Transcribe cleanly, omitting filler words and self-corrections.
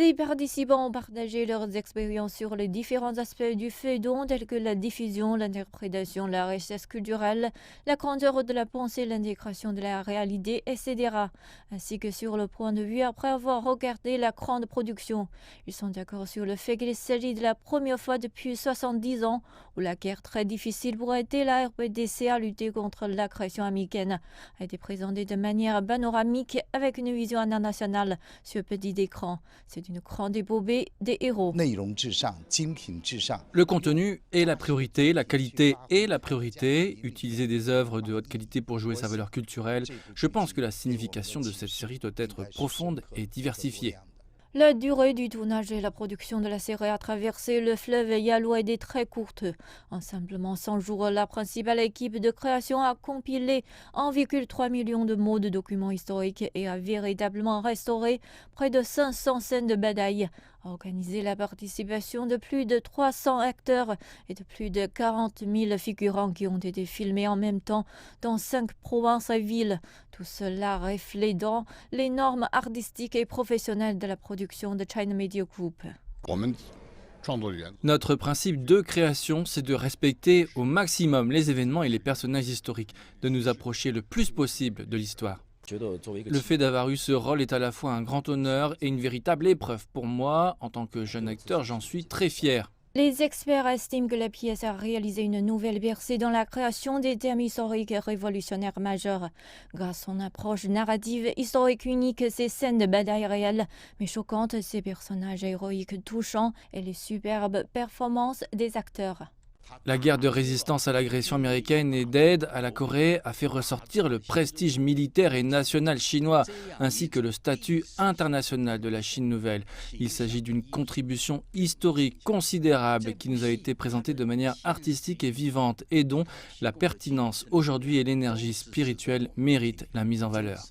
Les participants ont partagé leurs expériences sur les différents aspects du feuilleton tels que la diffusion, l'interprétation, la richesse culturelle, la grandeur de la pensée, l'intégration de la réalité, etc. Ainsi que sur le point de vue après avoir regardé la grande production. Ils sont d'accord sur le fait qu'il s'agit de la première fois depuis 70 ans où la guerre très difficile pour aider la RPDC à lutter contre l'agression américaine a été présentée de manière panoramique avec une vision internationale sur petit écran. C'est une grande épopée des héros. Le contenu est la priorité, la qualité est la priorité. Utiliser des œuvres de haute qualité pour jouer sa valeur culturelle, je pense que la signification de cette série doit être profonde et diversifiée. La durée du tournage et la production de la série à traverser le fleuve Yalu a été très courte. En simplement 100 jours, la principale équipe de création a compilé 1,3 million de mots de documents historiques et a véritablement restauré près de 500 scènes de bataille, a organisé la participation de plus de 300 acteurs et de plus de 40 000 figurants qui ont été filmés en même temps dans 5 provinces et villes. Tout cela reflétant les normes artistiques et professionnelles de la production de China Media Group. Notre principe de création, c'est de respecter au maximum les événements et les personnages historiques, de nous approcher le plus possible de l'histoire. Le fait d'avoir eu ce rôle est à la fois un grand honneur et une véritable épreuve pour moi. En tant que jeune acteur, j'en suis très fier. Les experts estiment que la pièce a réalisé une nouvelle percée dans la création des thèmes historiques révolutionnaires majeurs. Grâce à son approche narrative historique unique, ses scènes de bataille réelles, mais choquantes, ses personnages héroïques touchants et les superbes performances des acteurs. La guerre de résistance à l'agression américaine et d'aide à la Corée a fait ressortir le prestige militaire et national chinois, ainsi que le statut international de la Chine nouvelle. Il s'agit d'une contribution historique considérable qui nous a été présentée de manière artistique et vivante et dont la pertinence aujourd'hui et l'énergie spirituelle méritent la mise en valeur.